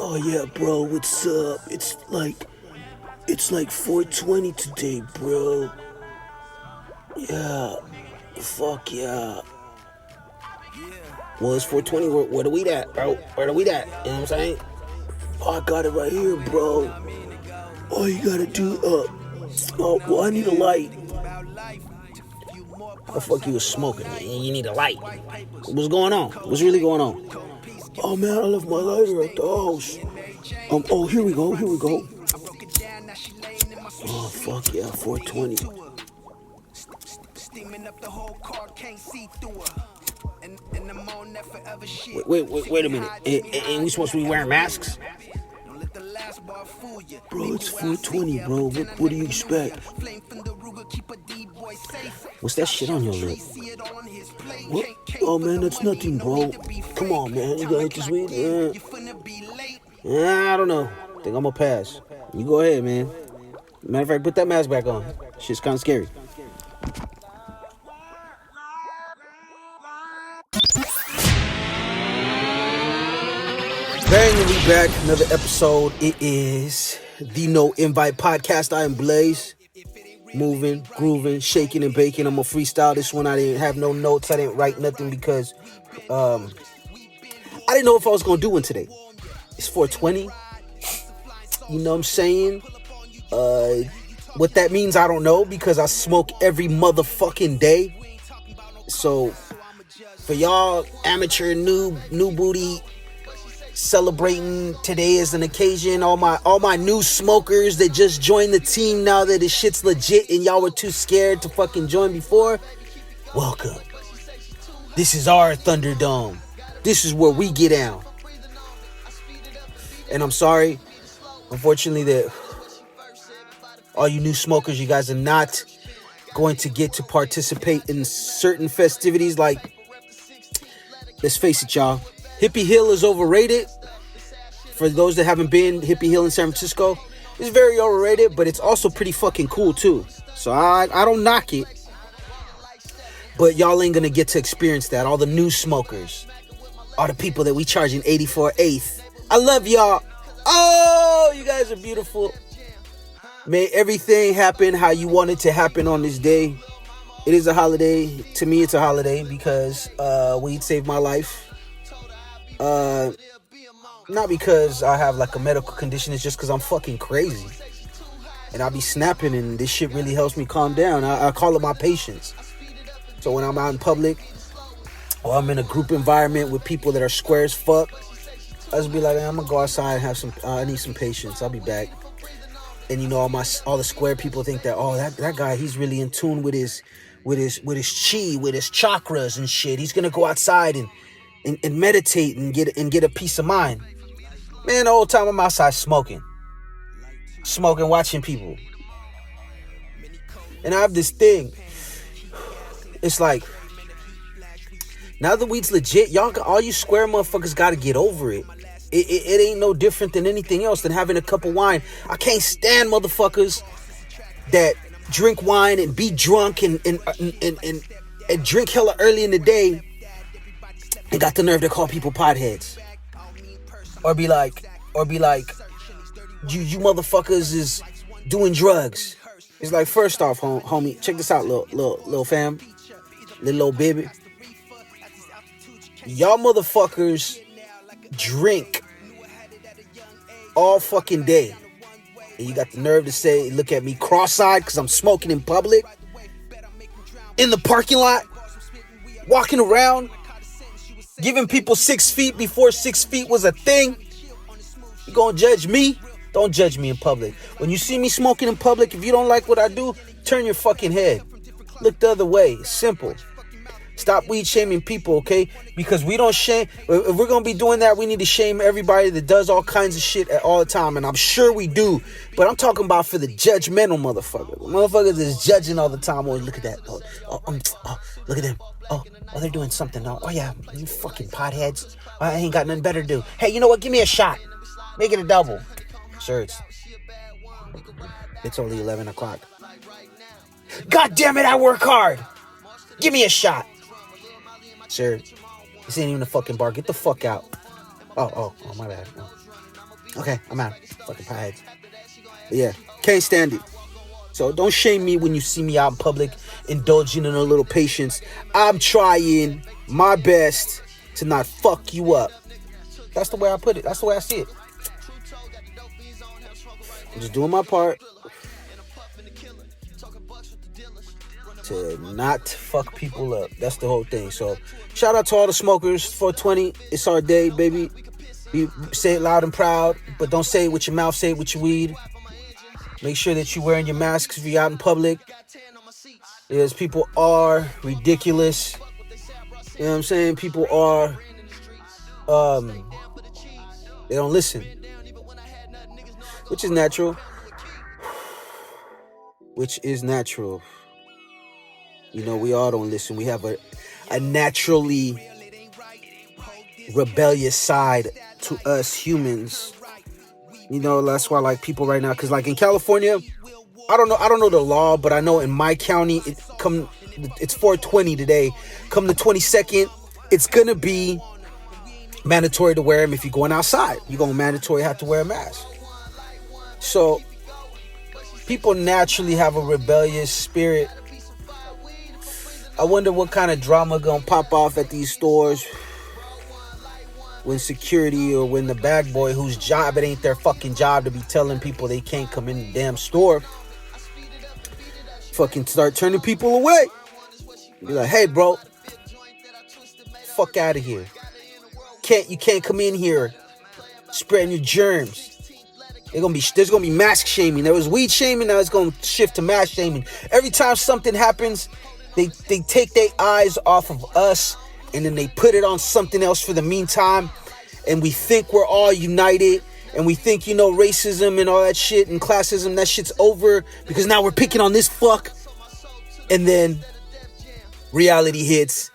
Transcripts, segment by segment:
Oh yeah, bro, what's up? It's like 4:20 today, bro. Yeah, fuck yeah. Well, it's 4:20. Where are we at, bro? Where are we at? You know what I'm saying? Oh, I got it right here, bro. All you gotta do, well, I need a light. The fuck you was smoking? You need a light. What's going on? What's really going on? Oh man, I left my lighter at the house. Oh, here we go. Oh, fuck yeah, 4:20. Wait a minute. Ain't we supposed to be wearing masks? Bro, it's 4:20, bro. What do you expect? What's that shit on your lip? What? Oh, man, that's nothing, bro. Come on, man. You gotta hit this weed? I don't know. I think I'm gonna pass. You go ahead, man. Matter of fact, put that mask back on. Shit's kind of scary. Bang, we back. Another episode. It is the No Invite Podcast. I am Blaze. Moving, grooving, shaking and baking. I'm gonna freestyle this one. I didn't have no notes. I didn't write nothing because I didn't know if I was gonna do one today. It's 4:20. You know what I'm saying? What that means, I don't know, because I smoke every motherfucking day. So for y'all amateur new booty celebrating today as an occasion, all my new smokers that just joined the team now that this shit's legit and y'all were too scared to fucking join before, welcome. This is our Thunderdome. This is where we get down. And I'm sorry, unfortunately, that all you new smokers, you guys are not going to get to participate in certain festivities. Like, let's face it, y'all, Hippie Hill is overrated. For those that haven't been, Hippie Hill in San Francisco is very overrated, but it's also pretty fucking cool too. So I don't knock it, but y'all ain't gonna get to experience that. All the new smokers, all the people that we charging 84/8. I love y'all. Oh, you guys are beautiful. May everything happen how you want it to happen on this day. It is a holiday. To me, it's a holiday because weed saved my life. Not because I have like a medical condition, it's just because I'm fucking crazy. And I be snapping and this shit really helps me calm down. I call it my patience. So when I'm out in public or I'm in a group environment with people that are square as fuck, I just be like, I'm gonna go outside and have some, I need some patience. I'll be back. And you know, all the square people think that, oh, that guy, he's really in tune with his chi, with his chakras and shit. He's gonna go outside and meditate and get a peace of mind. Man, the whole time I'm outside smoking, watching people. And I have this thing. It's like, now the weed's legit, all you square motherfuckers gotta get over it. It ain't no different than anything else than having a cup of wine. I can't stand motherfuckers that drink wine and be drunk and drink hella early in the day and got the nerve to call people potheads. Or be like, you motherfuckers is doing drugs. It's like, first off, homie, check this out, little fam, little baby. Y'all motherfuckers drink all fucking day. And you got the nerve to say, look at me cross-eyed because I'm smoking in public, in the parking lot, walking around, giving people 6 feet before 6 feet was a thing. You gonna judge me? Don't judge me in public. When you see me smoking in public, if you don't like what I do, turn your fucking head. Look the other way. It's simple. Stop weed shaming people, okay? Because we don't shame. If we're gonna be doing that, we need to shame everybody that does all kinds of shit at all the time. And I'm sure we do. But I'm talking about for the judgmental motherfuckers. Motherfuckers that's judging all the time. Oh, look at that. Oh, look at them. Oh, they're doing something. Oh, yeah, you fucking potheads. I ain't got nothing better to do. Hey, you know what? Give me a shot. Make it a double. Sure, it's only 11 o'clock. God damn it, I work hard. Give me a shot. Sir, this ain't even a fucking bar. Get the fuck out. Oh, my bad. No. Okay, I'm out. Fucking pieheads. But yeah, can't stand it. So don't shame me when you see me out in public, indulging in a little patience. I'm trying my best to not fuck you up. That's the way I put it. That's the way I see it. I'm just doing my part to not fuck people up. That's the whole thing. So shout out to all the smokers. 420, it's our day, baby. You say it loud and proud, but don't say it with your mouth, say it with your weed. Make sure that you're wearing your masks if you're out in public. Because people are ridiculous. You know what I'm saying? People are, they don't listen. Which is natural. Which is natural. You know, we all don't listen. We have a naturally rebellious side to us humans. You know, that's why like people right now, because like in California, I don't know the law, but I know in my county it's 420 today. Come the 22nd, it's gonna be mandatory to wear them. If you're going outside, you're gonna mandatory have to wear a mask. So people naturally have a rebellious spirit. I wonder what kind of drama gonna pop off at these stores when security or when the bag boy whose job it ain't their fucking job to be telling people they can't come in the damn store fucking start turning people away. Be like, hey bro, fuck out of here. You can't come in here spreading your germs. There's gonna be mask shaming. There was weed shaming, now it's gonna shift to mask shaming. Every time something happens, they take their eyes off of us and then they put it on something else for the meantime, and we think we're all united, and we think, you know, racism and all that shit and classism, that shit's over because now we're picking on this fuck. And then reality hits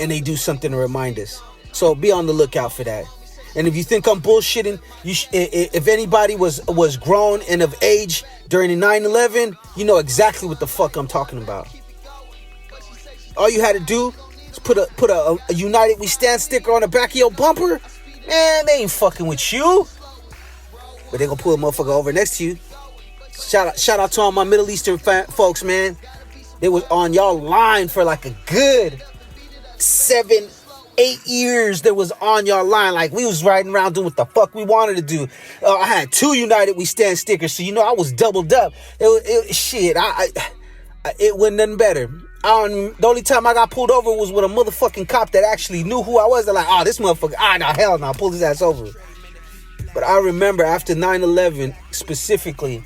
and they do something to remind us. So be on the lookout for that. And if you think I'm bullshitting, if anybody was grown and of age during the 9/11, you know exactly what the fuck I'm talking about. All you had to do is put a United We Stand sticker on the back of your bumper. Man, they ain't fucking with you. But they gonna pull a motherfucker over next to you. Shout out to all my Middle Eastern folks, man. They was on y'all line for like a good 7-8 years. They was on y'all line. Like we was riding around doing what the fuck we wanted to do. I had 2 United We Stand stickers, so you know I was doubled up. Shit, it wasn't nothing better. The only time I got pulled over was with a motherfucking cop that actually knew who I was. They're like, oh, this motherfucker, no, hell no, pull his ass over. But I remember after 9/11 specifically,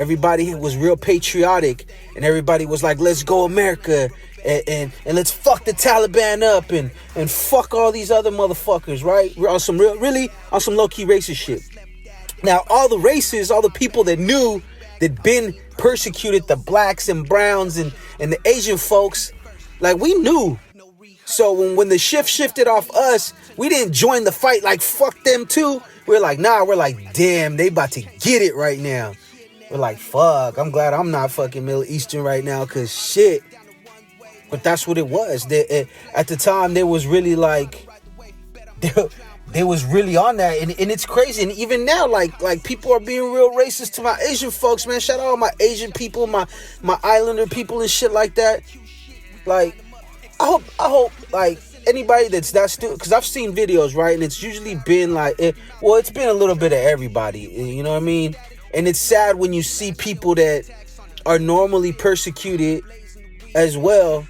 everybody was real patriotic and everybody was like, let's go America and let's fuck the Taliban up and fuck all these other motherfuckers, right? We're on some on some low-key racist shit. Now, all the races, all the people that knew that been persecuted, the blacks and browns and the Asian folks, like we knew. So when the shift shifted off us, we didn't join the fight like fuck them too. We're like, nah, we're like, damn, they about to get it right now. We're like, fuck, I'm glad I'm not fucking Middle Eastern right now, cause shit. But that's what it was. At the time, there was really like, they was really on that, and it's crazy. And even now, like people are being real racist to my Asian folks, man. Shout out all my Asian people, my Islander people and shit like that. Like, I hope like anybody that's stupid, because I've seen videos, right, and it's usually been like, it's been a little bit of everybody, you know what I mean? And it's sad when you see people that are normally persecuted as well,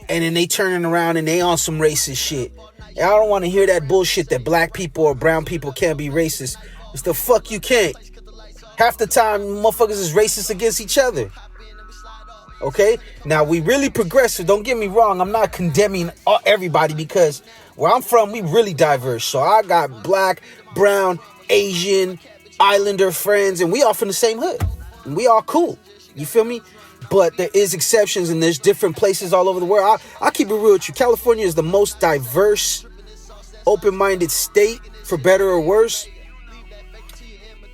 and then they turning around and they on some racist shit. And I don't want to hear that bullshit that black people or brown people can't be racist. It's the fuck you can't. Half the time, motherfuckers is racist against each other. Okay? Now, we really progressive. Don't get me wrong. I'm not condemning everybody, because where I'm from, we really diverse. So I got black, brown, Asian, Islander friends, and we all from the same hood. And we all cool. You feel me? But there is exceptions, and there's different places all over the world. I'll keep it real with you. California is the most diverse, open-minded state, for better or worse.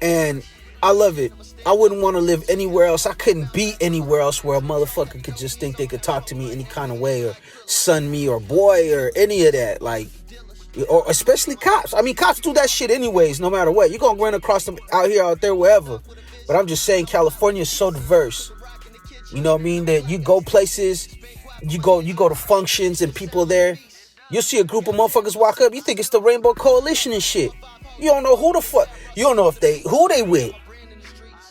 And I love it. I wouldn't want to live anywhere else. I couldn't be anywhere else where a motherfucker could just think they could talk to me any kind of way, or son me, or boy, or any of that. Like or especially cops. I mean, cops do that shit anyways, no matter what. You're gonna run across them out there, wherever. But I'm just saying, California is so diverse. You know what I mean? That you go places, you go to functions and people there. You'll see a group of motherfuckers walk up. You think it's the Rainbow Coalition and shit. You don't know who the fuck. You don't know who they with.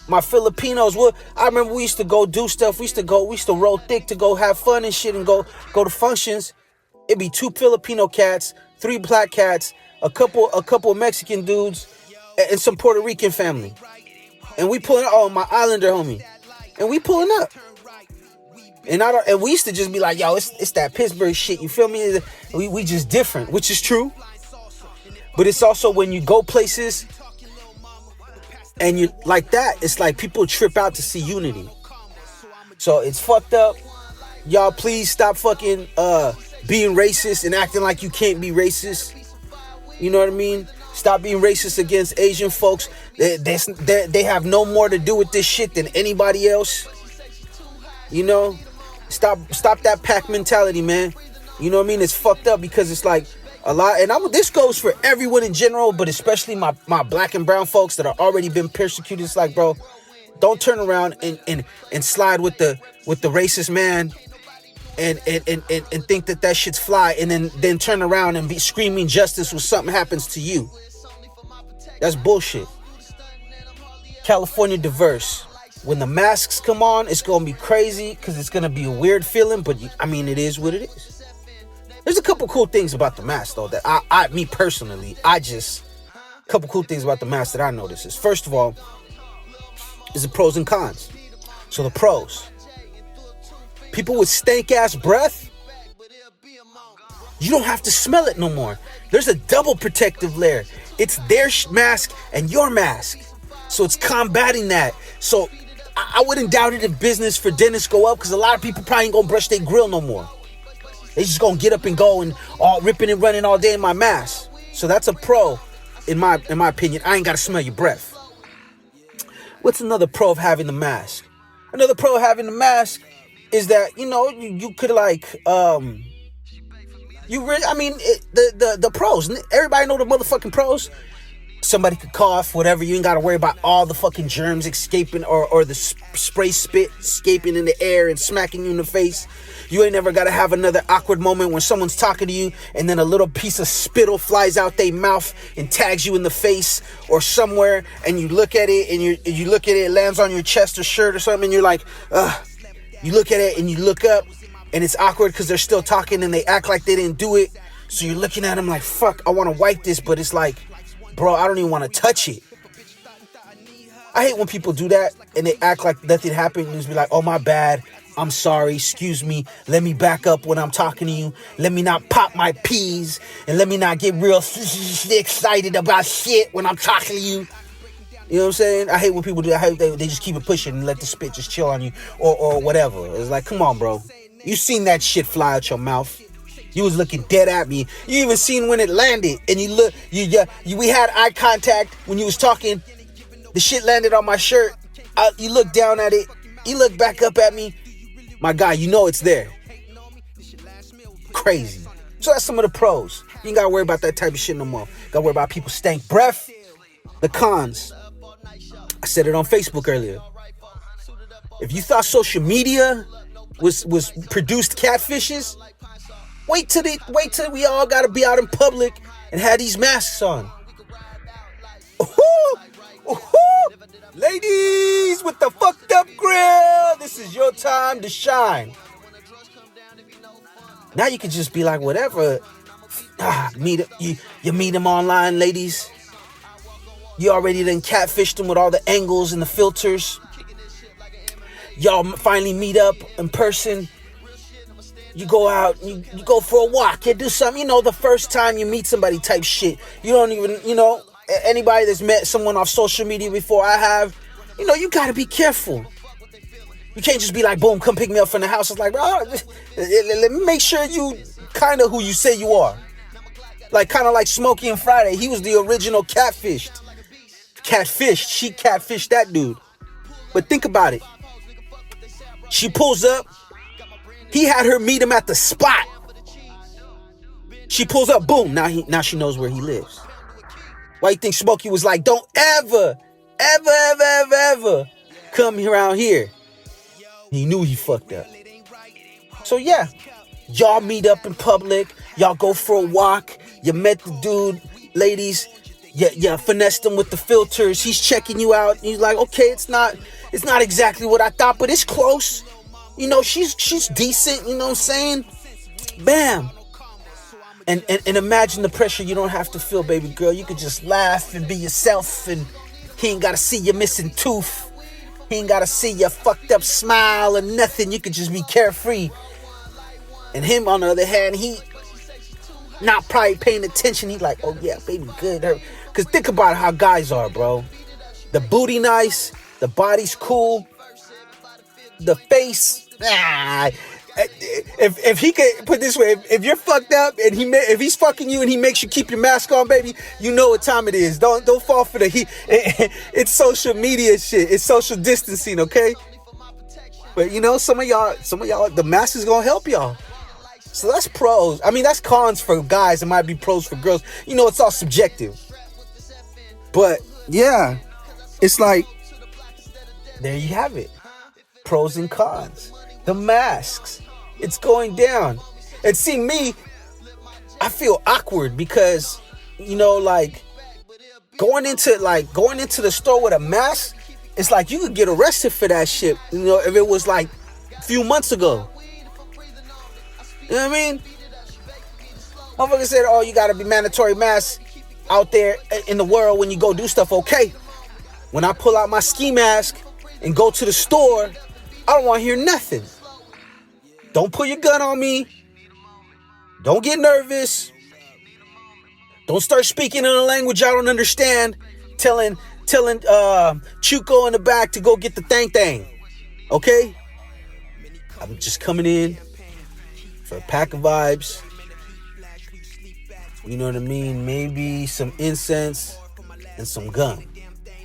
My Filipinos would. I remember we used to go do stuff. We used to roll thick to go have fun and shit and go to functions. It'd be 2 Filipino cats, 3 black cats, a couple Mexican dudes, and some Puerto Rican family. And we pulling up. Oh, my Islander homie. And we pulling up. And we used to just be like, yo, it's that Pittsburgh shit. You feel me? We just different, which is true. But it's also when you go places and you like that, it's like people trip out to see unity. So it's fucked up. Y'all please stop fucking being racist and acting like you can't be racist. You know what I mean? Stop being racist against Asian folks. They have no more to do with this shit than anybody else. You know? Stop that pack mentality, man. You know what I mean? It's fucked up because it's like a lot, and this goes for everyone in general, but especially my black and brown folks that are already been persecuted. It's like, bro, don't turn around and slide with the racist man and think that shit's fly, and then turn around and be screaming justice when something happens to you. That's bullshit. California diverse. When the masks come on, it's gonna be crazy because it's gonna be a weird feeling, but I mean, it is what it is. There's a couple cool things about the mask, though, that me personally, a couple cool things about the mask that I notice is, first of all, is the pros and cons. So the pros, people with stank ass breath, you don't have to smell it no more. There's a double protective layer. It's their mask and your mask. So it's combating that. So I wouldn't doubt it if business for dentists go up, because a lot of people probably ain't gonna brush their grill no more. They just gonna get up and go and all ripping and running all day in my mask. So that's a pro, in my opinion. I ain't gotta smell your breath. What's another pro of having the mask? Another pro of having the mask is that, you know, you could like the pros. Everybody know the motherfucking pros. Somebody could cough, whatever. You ain't got to worry about all the fucking germs escaping or the spray spit escaping in the air and smacking you in the face. You ain't never got to have another awkward moment when someone's talking to you and then a little piece of spittle flies out their mouth and tags you in the face or somewhere, and you look at it and you look at it, it lands on your chest or shirt or something, and you're like, ugh. You look at it and you look up and it's awkward because they're still talking and they act like they didn't do it. So you're looking at them like, fuck, I want to wipe this, but it's like, bro, I don't even want to touch it. I hate when people do that and they act like nothing happened and just be like, oh, my bad. I'm sorry. Excuse me. Let me back up when I'm talking to you. Let me not pop my peas and let me not get real excited about shit when I'm talking to you. You know what I'm saying? I hate when people do that. I hate they just keep it pushing and let the spit just chill on you or whatever. It's like, come on, bro. You seen that shit fly out your mouth. You was looking dead at me. You even seen when it landed, and we had eye contact when you was talking. The shit landed on my shirt. You look down at it. You look back up at me. My guy, you know it's there. Crazy. So that's some of the pros. You ain't gotta worry about that type of shit no more. Gotta worry about people stank breath. The cons. I said it on Facebook earlier. If you thought social media was produced catfishes, wait till we all gotta be out in public and have these masks on. Ladies with the fucked up grill, this is your time to shine. Now you can just be like, whatever. You meet them online, ladies. You already done catfished them with all the angles and the filters. Y'all finally meet up in person. You go out, you go for a walk, you do something, the first time you meet somebody type shit. You don't even, anybody that's met someone off social media before I have, you gotta be careful. You can't just be like, boom, come pick me up from the house. It's like, bro, let me make sure you kind of who you say you are. Like, kind of like Smokey and Friday. He was the original catfished. She catfished that dude. But think about it. She pulls up. He had her meet him at the spot. She pulls up, boom, now she knows where he lives. Why you think Smokey was like, don't ever come around here? He knew he fucked up. So yeah, y'all meet up in public. Y'all go for a walk. You met the dude, ladies. You finessed him with the filters. He's checking you out. And he's like, okay, it's not exactly what I thought, but it's close. You know, she's decent. You know what I'm saying? Bam. And imagine the pressure you don't have to feel, baby girl. You could just laugh and be yourself, and he ain't got to see your missing tooth. He ain't got to see your fucked up smile or nothing. You could just be carefree. And him, on the other hand, he not probably paying attention. He like, oh yeah, baby, good. Because think about how guys are, bro. The booty nice. The body's cool. The face, If he could put it this way, if you're fucked up and if he's fucking you and he makes you keep your mask on, baby, you know what time it is. Don't fall for the heat. It's social media shit. It's social distancing, okay? But you know, some of y'all, the mask is gonna help y'all. So that's pros. I mean, that's cons for guys. It might be pros for girls. You know, it's all subjective. But yeah, it's like, there you have it. Pros and cons. The masks. It's going down. And see, me, I feel awkward because, you know, like going into the store with a mask, it's like you could get arrested for that shit, you know, if it was like a few months ago. You know what I mean? Motherfucker said, oh, you gotta be mandatory masks out there in the world when you go do stuff. Okay. When I pull out my ski mask and go to the store, I don't want to hear nothing. Don't pull your gun on me. Don't get nervous. Don't start speaking in a language I don't understand. Telling Chuko in the back to go get the thang. Okay? I'm just coming in for a pack of vibes. You know what I mean? Maybe some incense and some gum.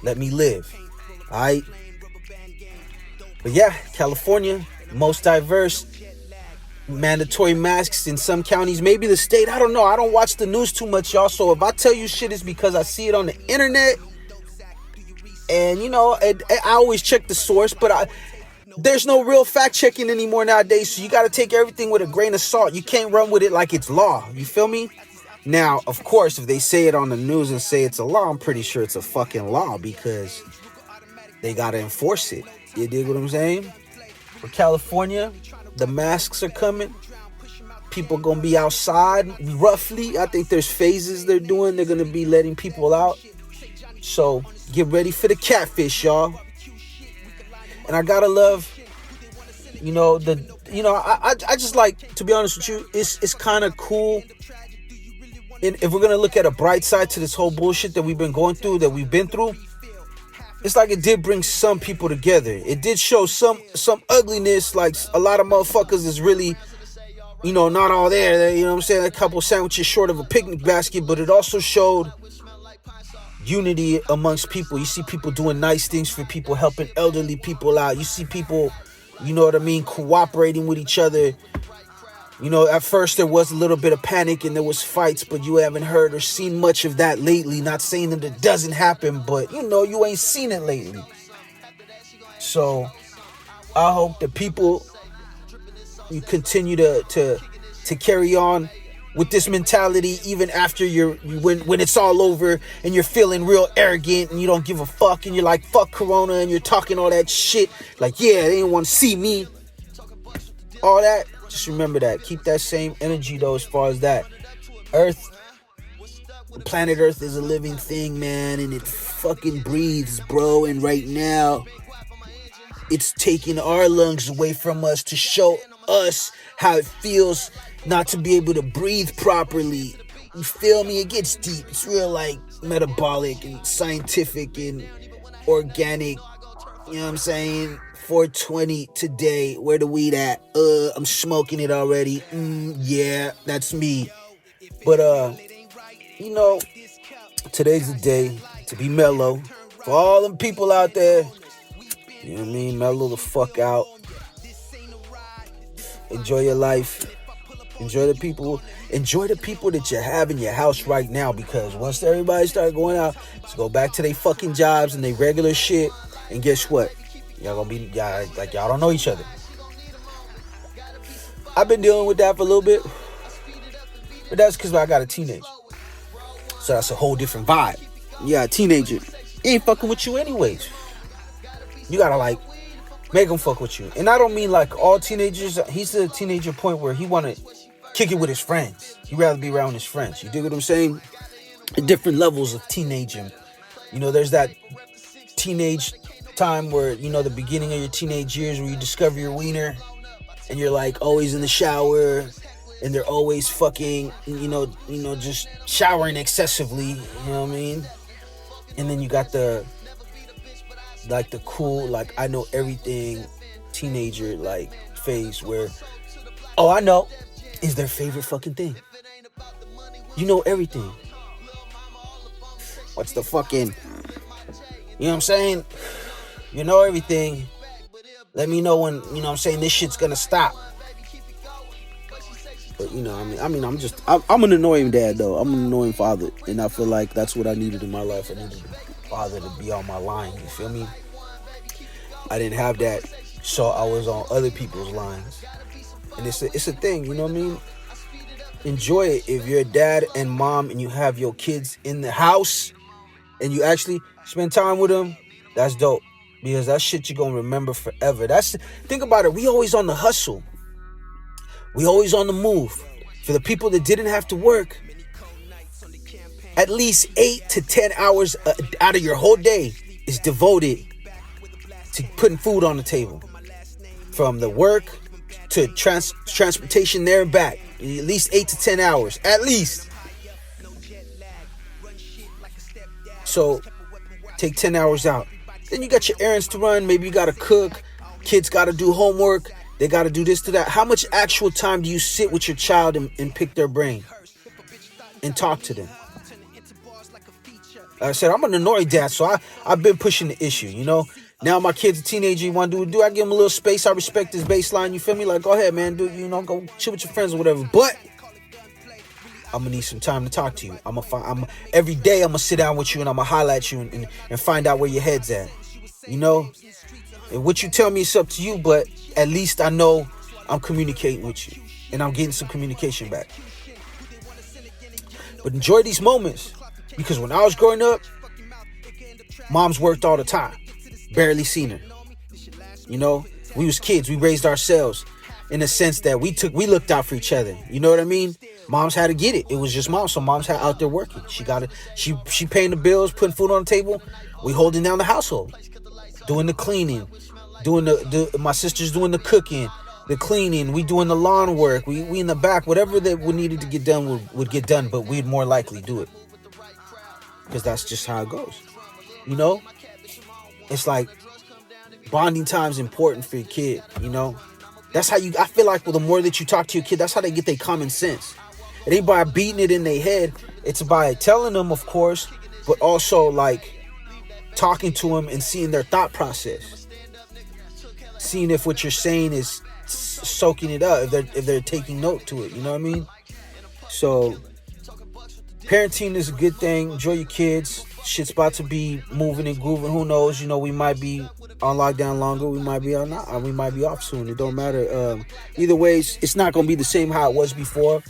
Let me live. Alright? But yeah, California, most diverse. Mandatory masks in some counties, maybe the state. I don't know. I don't watch the news too much, y'all. So if I tell you shit, it's because I see it on the internet. And, you know, I always check the source, but there's no real fact checking anymore nowadays. So you got to take everything with a grain of salt. You can't run with it like it's law. You feel me? Now, of course, if they say it on the news and say it's a law, I'm pretty sure it's a fucking law because they got to enforce it. You dig what I'm saying? For California, the masks are coming. People gonna be outside roughly. I think there's phases they're doing. They're gonna be letting people out. So get ready for the catfish, y'all. And I gotta love, you know, I just like, to be honest with you, it's kind of cool. And if we're gonna look at a bright side to this whole bullshit that we've been going through, that we've been through, it's like it did bring some people together. It did show some ugliness, like a lot of motherfuckers is really, you know, not all there. You know what I'm saying? A couple sandwiches short of a picnic basket, but it also showed unity amongst people. You see people doing nice things for people, helping elderly people out. You see people, you know what I mean, cooperating with each other. You know, at first there was a little bit of panic and there was fights, but you haven't heard or seen much of that lately. Not saying that it doesn't happen, but you know, you ain't seen it lately. So I hope that people, you continue to carry on with this mentality even after when it's all over and you're feeling real arrogant and you don't give a fuck and you're like, fuck Corona, and you're talking all that shit like, yeah, they didn't want to see me. All that. Just remember that. Keep that same energy, though, as far as that. Earth, planet Earth is a living thing, man, and it fucking breathes, bro. And right now, it's taking our lungs away from us to show us how it feels not to be able to breathe properly. You feel me? It gets deep. It's real, like, metabolic and scientific and organic. You know what I'm saying? 420 today. Where the weed at? I'm smoking it already. Yeah, that's me. But you know, today's the day to be mellow. For all them people out there, you know what I mean? Mellow the fuck out. Enjoy your life. Enjoy the people that you have in your house right now, because once everybody start going out, let's go back to their fucking jobs and their regular shit. And guess what? Y'all don't know each other. I've been dealing with that for a little bit, but that's because I got a teenager. So that's a whole different vibe. Yeah, a teenager. He ain't fucking with you anyways. You gotta like make him fuck with you. And I don't mean like all teenagers. He's at a teenager point where he wanna kick it with his friends. He'd rather be around his friends. You dig what I'm saying? Different levels of teenaging. You know, there's that teenage time where, you know, the beginning of your teenage years where you discover your wiener and you're like always in the shower and they're always fucking, you know, just showering excessively, you know what I mean? And then you got the cool, like, I know everything teenager, like, phase where, oh, I know, is their favorite fucking thing. You know everything. What's the fucking, you know what I'm saying? You know everything. Let me know when, you know what I'm saying, this shit's gonna stop. But, you know, I'm an annoying dad, though. I'm an annoying father. And I feel like that's what I needed in my life. I needed a father to be on my line, you feel me? I didn't have that, so I was on other people's lines. And it's a thing, you know what I mean? Enjoy it. If you're a dad and mom and you have your kids in the house and you actually spend time with them, that's dope. Because that shit you're gonna remember forever. Think about it. We always on the hustle. We always on the move. For the people that didn't have to work, at least 8 to 10 hours out of your whole day is devoted to putting food on the table. From the work to transportation there and back. At least 8 to 10 hours. At least. So, take 10 hours out. Then you got your errands to run. Maybe you got to cook. Kids got to do homework. They got to do this, to that. How much actual time do you sit with your child and pick their brain? And talk to them? Like I said, I'm an annoying dad, so I've been pushing the issue, you know. Now my kid's a teenager, you want to do I give him a little space? I respect his baseline, you feel me? Like, go ahead, man, go chill with your friends or whatever. But I'm gonna need some time to talk to you. Every day I'm gonna sit down with you and I'm gonna highlight you and find out where your head's at. You know? And what you tell me is up to you, but at least I know I'm communicating with you and I'm getting some communication back. But enjoy these moments, because when I was growing up, moms worked all the time. Barely seen her. You know, we was kids. We raised ourselves in a sense that we looked out for each other. You know what I mean? Moms had to get it. It was just moms. So moms had out there working. She paying the bills, putting food on the table. We holding down the household, doing the cleaning, doing my sister's doing the cooking, the cleaning. We doing the lawn work. We in the back. Whatever that we needed to get done would get done, but we'd more likely do it because that's just how it goes. You know. It's like bonding time is important for your kid, you know? That's how I feel like the more that you talk to your kid, that's how they get their common sense. It ain't by beating it in their head. It's by telling them, of course, but also like talking to them and seeing their thought process. Seeing if what you're saying is soaking it up, if they're taking note to it, you know what I mean? So parenting is a good thing. Enjoy your kids. Shit's about to be moving and grooving. Who knows? You know, we might be on lockdown longer. We might be we might be off soon. It don't matter. Either way, it's not going to be the same how it was before.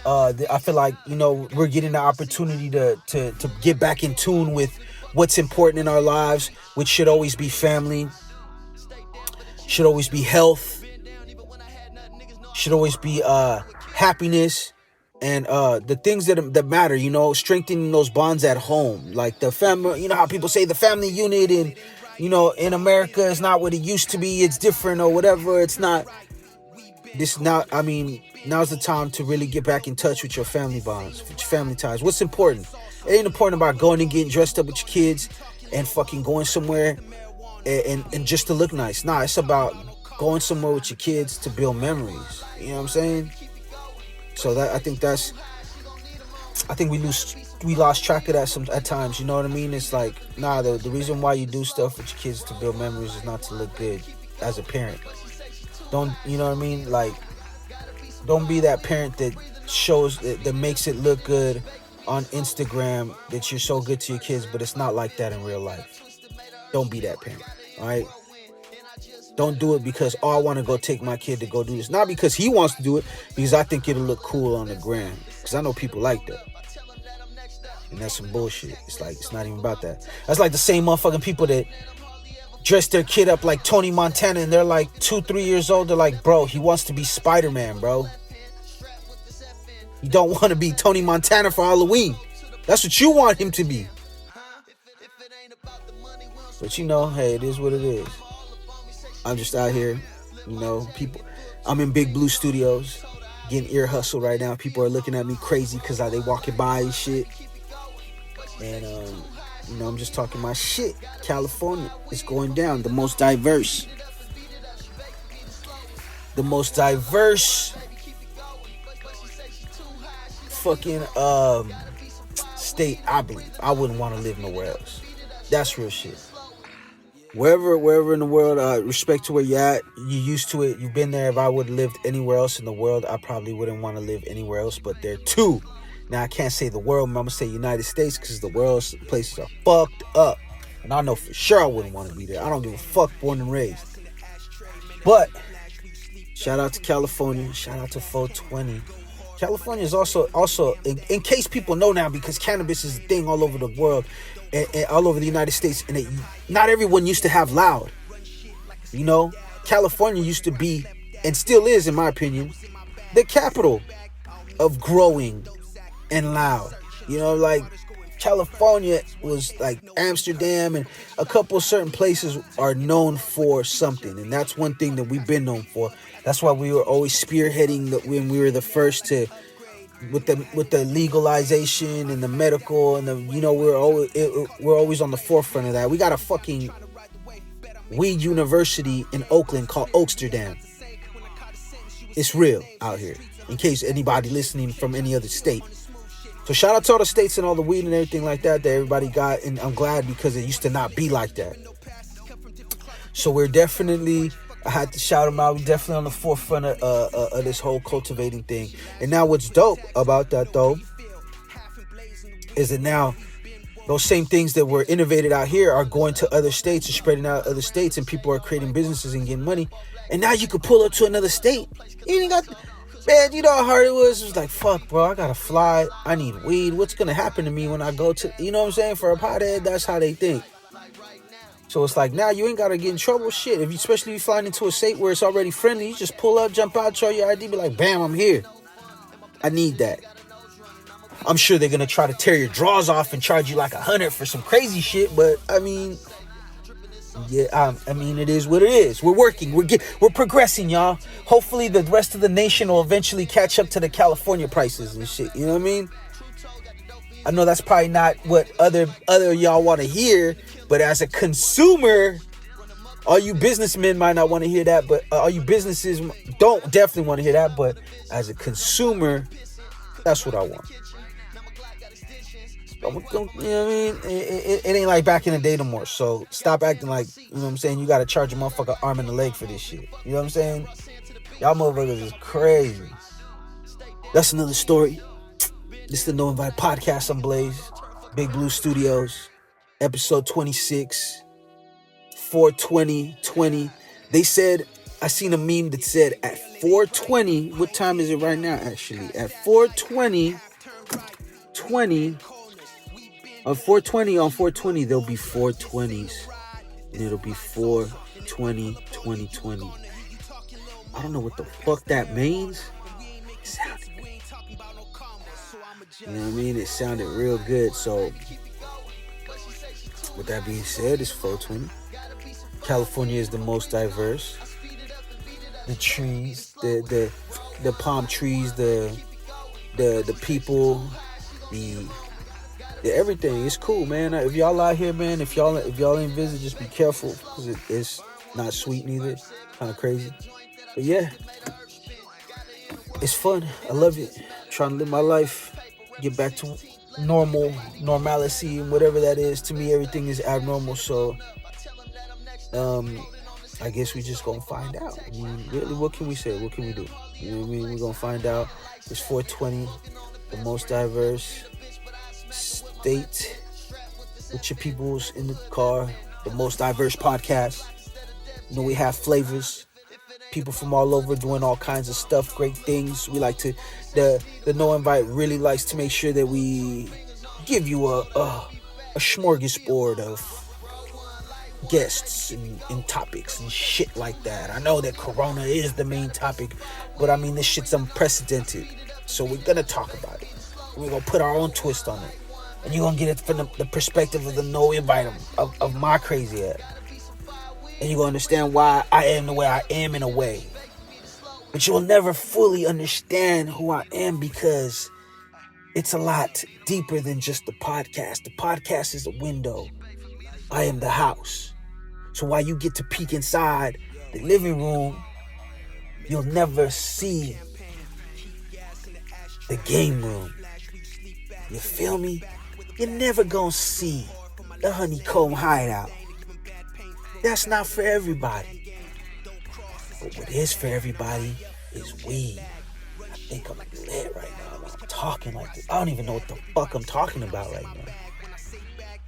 I feel like, you know, we're getting the opportunity to get back in tune with what's important in our lives, which should always be family, should always be health, should always be happiness. And the things that matter, you know, strengthening those bonds at home, like the family. You know how people say the family unit, and you know, in America, it's not what it used to be. It's different or whatever. It's not. Now's the time to really get back in touch with your family bonds, with your family ties. What's important? It ain't important about going and getting dressed up with your kids and fucking going somewhere and just to look nice. Nah, it's about going somewhere with your kids to build memories. You know what I'm saying? So I think we lost track of that at times. You know what I mean? It's like, nah, the reason why you do stuff with your kids to build memories is not to look good as a parent. Don't, you know what I mean? Like, Don't be that parent that that makes it look good on Instagram that you're so good to your kids, but it's not like that in real life. Don't be that parent, all right? Don't do it because, I want to go take my kid to go do this. Not because he wants to do it, because I think it'll look cool on the gram. Because I know people like that. And that's some bullshit. It's like, it's not even about that. That's like the same motherfucking people that dress their kid up like Tony Montana and they're like 2-3 years old. They're like, bro, he wants to be Spider-Man, bro. You don't want to be Tony Montana for Halloween. That's what you want him to be. But hey, it is what it is. I'm just out here, people. I'm in Big Blue Studios, getting ear hustle right now. People are looking at me crazy because they walking by and shit. And, I'm just talking my shit. California is going down. The most diverse fucking state, I believe. I wouldn't want to live nowhere else. That's real shit. Wherever in the world, respect to where you're at, you're used to it, you've been there. If I would have lived anywhere else in the world, I probably wouldn't want to live anywhere else but there too. Now, I can't say the world, I'm going to say United States, because the world's places are fucked up. And I know for sure I wouldn't want to be there. I don't give a fuck, born and raised. But, shout out to California, shout out to 420. California is also in case people know now, because cannabis is a thing all over the world, and all over the United States, and not everyone used to have loud. California used to be, and still is, in my opinion, the capital of growing and loud. Like California was like Amsterdam, and a couple of certain places are known for something, and that's one thing that we've been known for. That's why we were always spearheading when we were the first to, with the legalization and the medical, and we're always on the forefront of that. We got a fucking weed university in Oakland called Oaksterdam. It's real out here, in case anybody listening from any other state. So shout out to all the states and all the weed and everything like that everybody got, and I'm glad, because it used to not be like that. So we're definitely, I had to shout them out. We're definitely on the forefront of this whole cultivating thing. And now what's dope about that, though, is that now those same things that were innovated out here are going to other states and spreading out other states, and people are creating businesses and getting money. And now you could pull up to another state. You ain't got, man, you know how hard it was? It was like, fuck, bro, I gotta fly. I need weed. What's gonna happen to me when I go to, you know what I'm saying? For a pothead, that's how they think. So it's like, now you ain't gotta get in trouble. Shit, especially if you're flying into a state where it's already friendly, you just pull up, jump out, show your ID, be like, bam, I'm here. I need that. I'm sure they're gonna try to tear your drawers off and charge you like $100 for some crazy shit, but I mean, yeah, it is what it is. We're working, we're progressing, y'all. Hopefully the rest of the nation will eventually catch up to the California prices and shit. You know what I mean? I know that's probably not what other y'all want to hear, but as a consumer, all you businessmen might not want to hear that, but all you businesses don't definitely want to hear that, but as a consumer, that's what I want. You know what I mean? It ain't like back in the day no more. So stop acting like, you know what I'm saying, you gotta charge a motherfucker arm and a leg for this shit. You know what I'm saying? Y'all motherfuckers is crazy. That's another story. This is the No Invite Podcast. I'm Blaze. Big Blue Studios. Episode 26. 4/20/20. They said, I seen a meme that said at 4:20, what time is it right now actually? At 4:20 on 4:20 there'll be 420s, and it'll be 4/20/2020. I don't know what the fuck that means. It sounded good. You know what I mean? It sounded real good. So with that being said, it's 4:20. California is the most diverse. The trees, the palm trees, the people, the everything. It's cool, man. If y'all out here, man, if y'all ain't visit, just be careful, because it's not sweet neither. It's kind of crazy, but yeah, it's fun. I love it. I'm trying to live my life, get back to normalcy, and whatever that is. To me, everything is abnormal. So I guess we just gonna find out. I mean, really, what can we say? What can we do? You know what I mean? We're gonna find out. It's 420, the most diverse state with your peoples in the car, the most diverse podcast. You know, we have flavors, people from all over doing all kinds of stuff, great things. We like to, the No Invite really likes to make sure that we give you a smorgasbord of guests and topics and shit like that. I know that Corona is the main topic, but I mean, this shit's unprecedented. So we're gonna talk about it. We're gonna put our own twist on it. And you're gonna get it from the perspective of the No Invite of my crazy ass. And you're gonna understand why I am the way I am in a way. But you'll never fully understand who I am because it's a lot deeper than just the podcast. The podcast is a window. I am the house. So while you get to peek inside the living room, you'll never see the game room. You feel me? You're never gonna see the honeycomb hideout. That's not for everybody. But what is for everybody is weed. I think I'm lit right now. I'm talking like this. I don't even know what the fuck I'm talking about right now.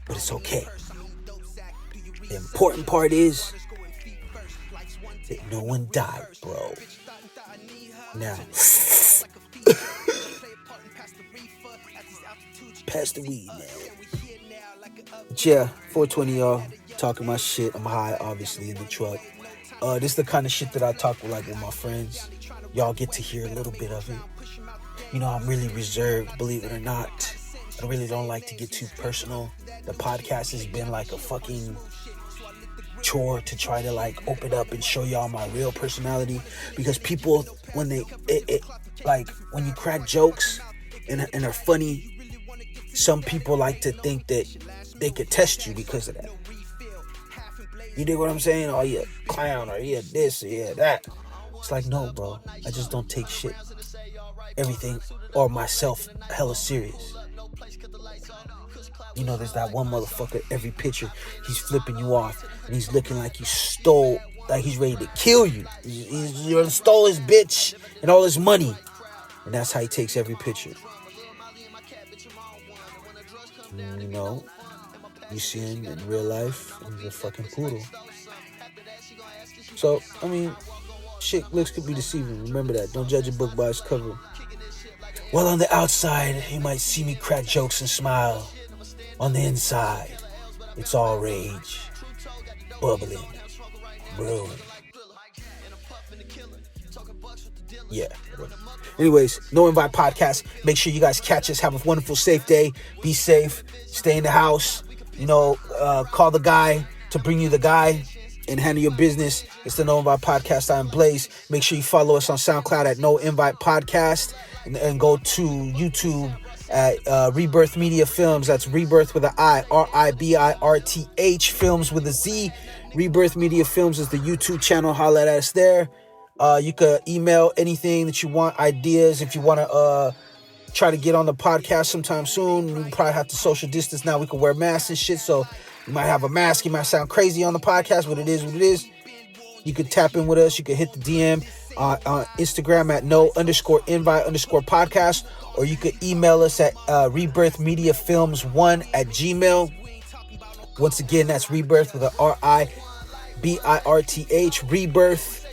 But it's okay. The important part is that no one died, bro. Now, pass the weed, man. Yeah, 420, y'all. Talking my shit. I'm high, obviously, in the truck. This is the kind of shit that I talk with my friends. Y'all get to hear a little bit of it. You know, I'm really reserved, believe it or not. I really don't like to get too personal. The podcast has been like a fucking chore to try to open up and show y'all my real personality, because people, when when you crack jokes and are funny, some people like to think that they could test you because of that. You dig what I'm saying? Oh, yeah, clown, or yeah, this, or yeah, that. It's like, no, bro. I just don't take shit, everything, or myself hella serious. You know, there's that one motherfucker, every picture, he's flipping you off, and he's looking like you stole, like he's ready to kill you. You stole his bitch and all his money. And that's how he takes every picture. You know, you see him in real life, and he's a fucking poodle. So, I mean, shit, looks could be deceiving. Remember that. Don't judge a book by its cover. Well, on the outside, you might see me crack jokes and smile. On the inside, it's all rage, bubbling, brewing. Yeah. Anyways, No Invite Podcast. Make sure you guys catch us. Have a wonderful, safe day. Be safe. Stay in the house. You know, call the guy to bring you the guy and handle your business. It's the No Invite Podcast. I'm Blaze. Make sure you follow us on SoundCloud at No Invite Podcast, and go to YouTube at RiBirth Media Films. That's RiBirth with an I, RiBirth, Films with a Z. RiBirth Media Films is the YouTube channel. Holla at us there. You could email anything that you want, ideas. If you want to try to get on the podcast sometime soon, we probably have to social distance now. We can wear masks and shit, so you might have a mask. You might sound crazy on the podcast, but it is what it is. You could tap in with us. You could hit the DM on Instagram at no_invite_podcast, or you could email us at ribirthmediafilmz1@gmail. Once again, that's RiBirth with a RiBirth, RiBirth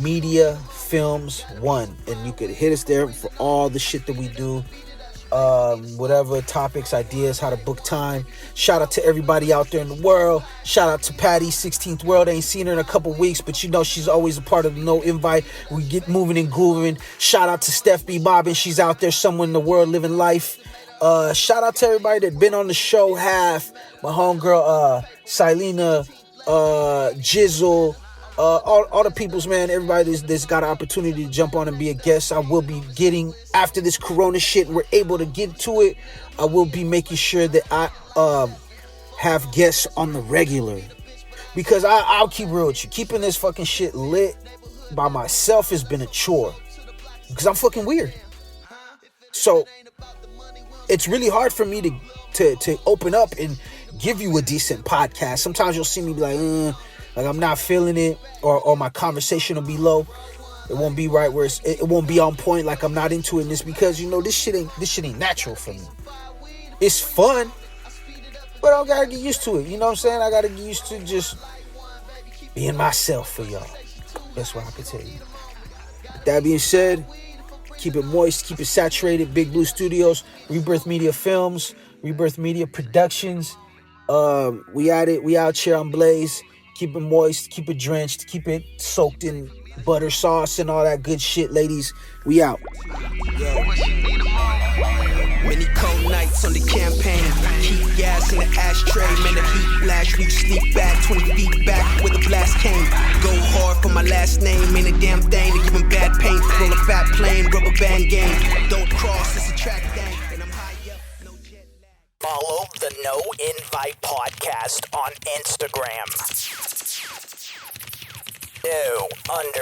Media Films 1, and you could hit us there for all the shit that we do, whatever topics, ideas, how to book time. Shout out to everybody out there in the world. Shout out to Patty, 16th World. Ain't seen her in a couple weeks, but you know she's always a part of the No Invite. We get moving and grooving. Shout out to Steph B. Bobbin. She's out there somewhere in the world living life. Shout out to everybody that been on the show. Half my homegirl Silena, Jizzle, all the peoples, man. Everybody that's got an opportunity to jump on and be a guest. I will be getting, after this Corona shit, we're able to get to it, I will be making sure that I have guests on the regular, because I'll keep real with you. Keeping this fucking shit lit by myself has been a chore, because I'm fucking weird. So it's really hard for me to open up and give you a decent podcast. Sometimes you'll see me be like, Like I'm not feeling it, or my conversation will be low. It won't be right where it won't be on point. Like I'm not into it. And it's because, you know, this shit ain't natural for me. It's fun, but I gotta get used to it. You know what I'm saying? I gotta get used to just being myself for y'all. That's what I can tell you. With that being said, keep it moist, keep it saturated. Big Blue Studios, RiBirth Media Films, RiBirth Media Productions. We at it. We out here on Blaze. Keep it moist, keep it drenched, keep it soaked in butter sauce and all that good shit, ladies. We out. Yo. Many cold nights on the campaign. Keep gas in the ashtray. Man, the heat flash. We sleep back 20 feet back where the blast came. Go hard for my last name. Ain't a damn thing to give him bad paint. Roll a fat plane, rubber band game. Don't cross, it's a track thing. And I'm high up, no jet lag. Follow the No Invite Podcast on Instagram. No_invite_podcast.